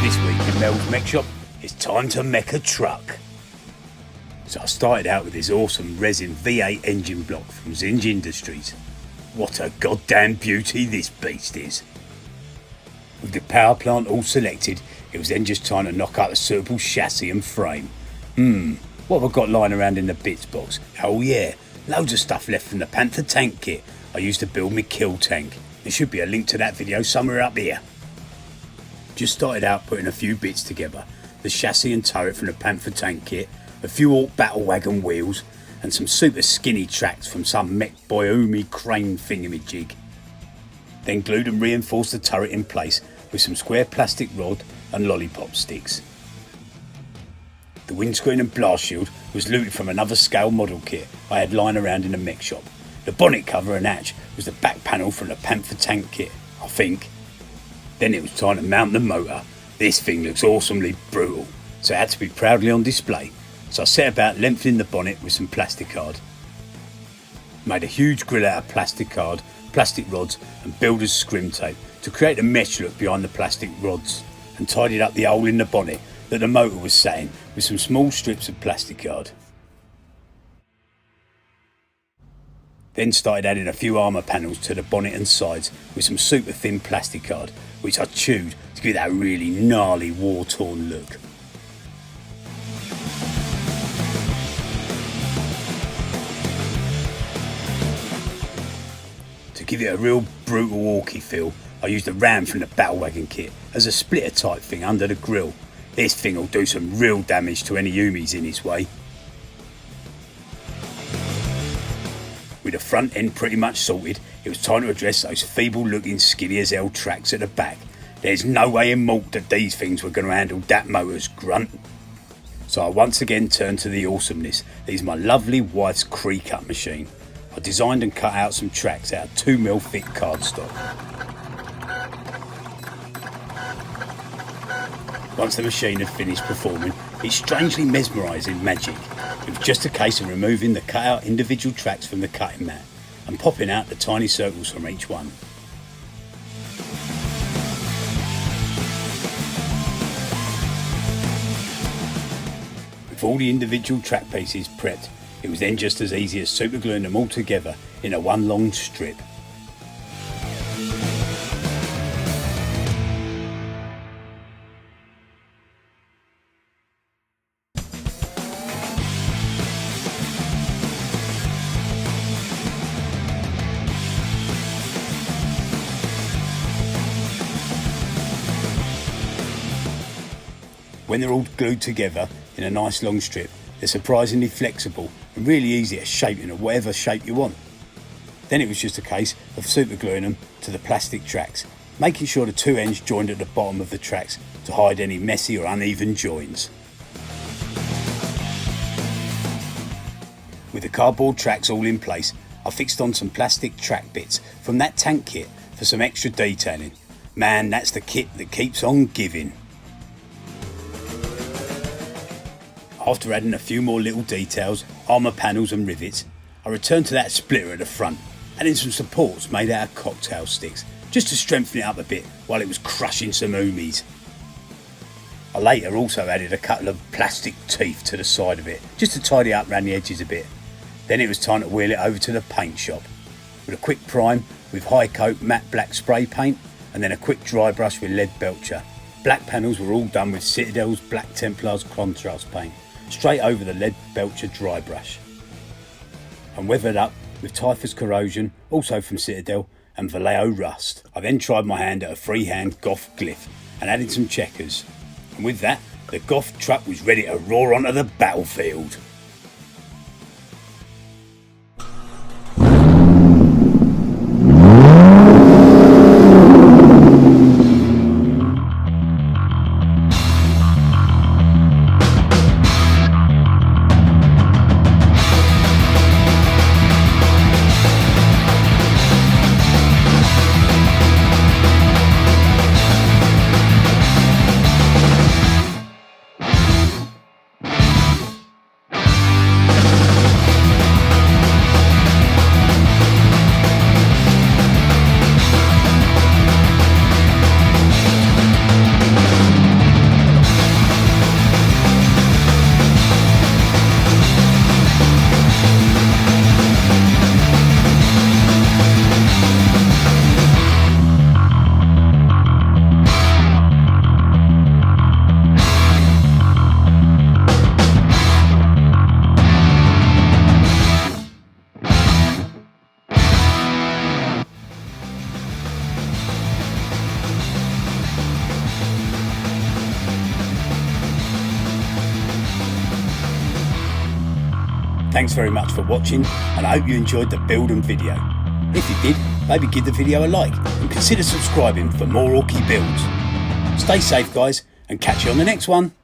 This week in Mel's Mekshop, it's time to mech a truck. So I started out with this awesome resin V8 engine block from Zinge Industries. What a goddamn beauty this beast is. With the power plant all selected, it was then just time to knock out a suitable chassis and frame. What have I got lying around in the bits box? Oh yeah, loads of stuff left from the Panther tank kit I used to build my kill tank. There should be a link to that video somewhere up here. Just started out putting a few bits together. The chassis and turret from the Panther tank kit, a few Ork battle wagon wheels, and some super skinny tracks from some Mech Boyoumi crane thingamajig. Then glued and reinforced the turret in place with some square plastic rod and lollipop sticks. The windscreen and blast shield was looted from another scale model kit I had lying around in the Mekshop. The bonnet cover and hatch was the back panel from the Panther tank kit, I think. Then it was time to mount the motor. This thing looks awesomely brutal, so it had to be proudly on display. So I set about lengthening the bonnet with some plastic card. Made a huge grill out of plastic card, plastic rods and builder's scrim tape to create a mesh look behind the plastic rods, and tidied up the hole in the bonnet that the motor was sat in with some small strips of plastic card. Then started adding a few armour panels to the bonnet and sides with some super thin plastic card, which I chewed to give that really gnarly war-torn look. To give it a real brutal Orky feel, I used a ram from the battle wagon kit as a splitter type thing under the grille. This thing will do some real damage to any Umis in its way. With the front end pretty much sorted, it was time to address those feeble looking skinny as hell tracks at the back. There's no way in Malta that these things were going to handle that motor's grunt. So I once again turned to the awesomeness that is my lovely wife's Cree-cut machine. I designed and cut out some tracks out of 2mm thick cardstock. Once the machine had finished performing its strangely mesmerising magic, it was just a case of removing the cut out individual tracks from the cutting mat and popping out the tiny circles from each one. With all the individual track pieces prepped, it was then just as easy as supergluing them all together in a one long strip. When they're all glued together in a nice long strip, they're surprisingly flexible and really easy to shape into whatever shape you want. Then it was just a case of supergluing them to the plastic tracks, making sure the two ends joined at the bottom of the tracks to hide any messy or uneven joins. With the cardboard tracks all in place, I fixed on some plastic track bits from that tank kit for some extra detailing. Man, that's the kit that keeps on giving. After adding a few more little details, armour panels and rivets, I returned to that splitter at the front, adding some supports made out of cocktail sticks, just to strengthen it up a bit while it was crushing some Umis. I later also added a couple of plastic teeth to the side of it, just to tidy up around the edges a bit. Then it was time to wheel it over to the paint shop. With a quick prime with high coat matte black spray paint, and then a quick dry brush with lead belcher. Black panels were all done with Citadel's Black Templars contrast paint, straight over the lead belcher dry brush, and weathered up with Typhus corrosion, also from Citadel, and Vallejo rust. I then tried my hand at a freehand Goff glyph and added some checkers, and with that the Goff truck was ready to roar onto the battlefield. Thanks very much for watching, and I hope you enjoyed the build and video. If you did, maybe give the video a like and consider subscribing for more Orky builds. Stay safe guys, and catch you on the next one.